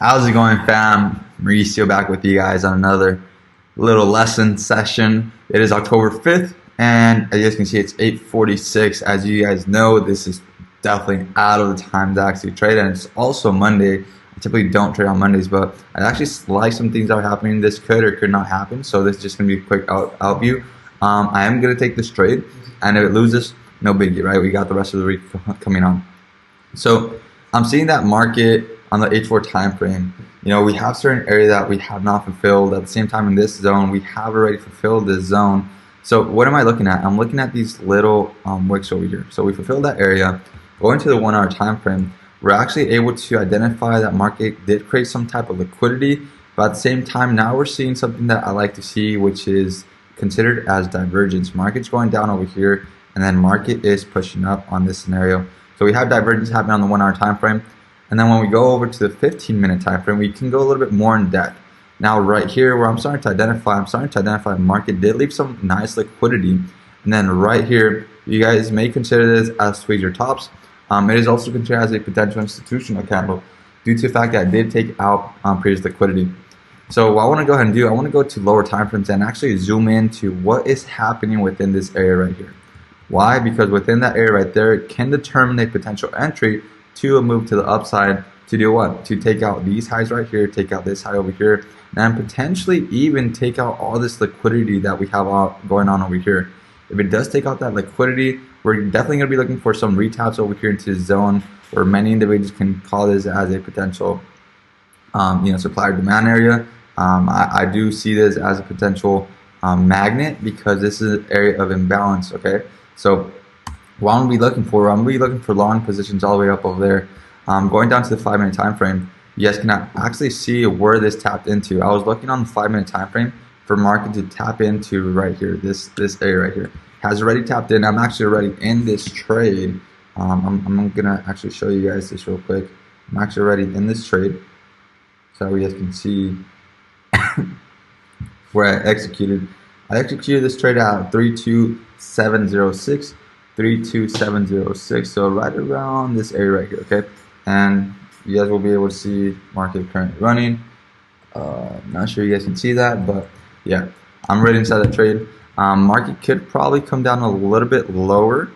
How's it going, fam? Mauricio back with you guys on another little lesson session. It is October 5th, and as you guys can see, it's 8:46. As you guys know, this is definitely out of the time to actually trade, and it's also Monday. I typically don't trade on Mondays, but I actually like some things that are happening. This could or could not happen, so this is just going to be a quick out view. I am going to take this trade, and if it loses, no biggie, right? We got the rest of the week coming on. So I'm seeing that market on the H4 time frame. You know, we have certain area that we have not fulfilled. At the same time, in this zone, we have already fulfilled this zone. So what am I looking at? I'm looking at these little wicks over here. So we fulfilled that area. Going to the 1 hour time frame, we're actually able to identify that market did create some type of liquidity. But at the same time, now we're seeing something that I like to see, which is considered as divergence. Market's going down over here, and then market is pushing up on this scenario. So we have divergence happening on the 1 hour time frame. And then when we go over to the 15-minute time frame, we can go a little bit more in depth. Now right here where I'm starting to identify the market did leave some nice liquidity. And then right here, you guys may consider this as tweezer tops. It is also considered as a potential institutional candle due to the fact that it did take out previous liquidity. So what I want to go ahead and do, I want to go to lower time frames and actually zoom into what is happening within this area right here. Why? Because within that area right there, it can determine a potential entry to a move to the upside to do what? To take out these highs right here, take out this high over here, and potentially even take out all this liquidity that we have going on over here. If it does take out that liquidity, we're definitely going to be looking for some retaps over here into the zone where many individuals can call this as a potential supply or demand area. I do see this as a potential magnet because this is an area of imbalance, okay? So what I'm going to be looking for, I'm going to be looking for long positions all the way up over there. Going down to the 5-minute time frame, you guys can actually see where this tapped into. I was looking on the 5-minute time frame for market to tap into right here, this area right here. Has already tapped in. I'm actually already in this trade. I'm going to actually show you guys this real quick. I'm actually already in this trade. So you guys can see where I executed. I executed this trade at 32706. 32706, so right around this area right here, okay? And you guys will be able to see market currently running. Not sure you guys can see that, but yeah, I'm right inside the trade. Market could probably come down a little bit lower,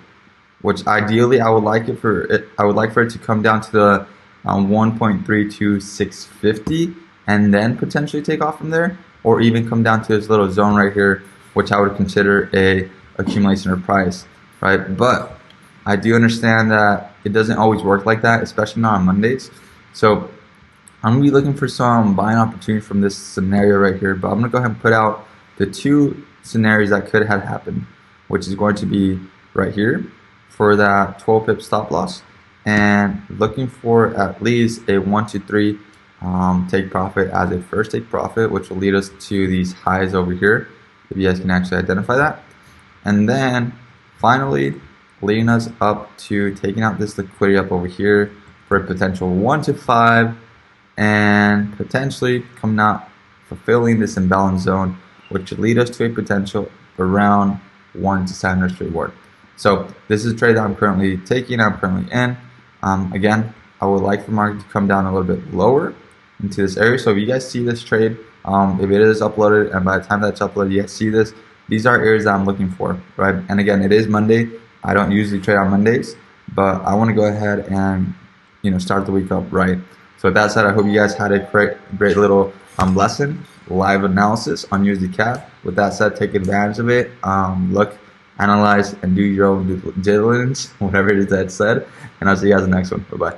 which ideally I would like for it to come down to the 1.32650 and then potentially take off from there, or even come down to this little zone right here, which I would consider a accumulation of price. Right, but I do understand that it doesn't always work like that, especially not on Mondays. So I'm gonna be looking for some buying opportunity from this scenario right here. But I'm gonna go ahead and put out the two scenarios that could have happened, which is going to be right here for that 12 pip stop loss, and looking for at least a 1, 2, 3 take profit as a first take profit, which will lead us to these highs over here. If you guys can actually identify that, and then finally leading us up to taking out this liquidity up over here for a potential 1 to 5 and potentially coming out fulfilling this imbalance zone, which should lead us to a potential around 1 to 7 reward. So this is a trade that I'm currently taking, I'm currently in. Again, I would like for market to come down a little bit lower into this area. So if you guys see this trade, if it is uploaded, and by the time that's uploaded you guys see this, these are areas that I'm looking for, right? And again, it is Monday. I don't usually trade on Mondays, but I want to go ahead and start the week up right. So with that said, I hope you guys had a great little lesson, live analysis on USD With that said, take advantage of it. Look, analyze, and do your own due diligence, whatever it is that said. And I'll see you guys in the next one. Bye bye.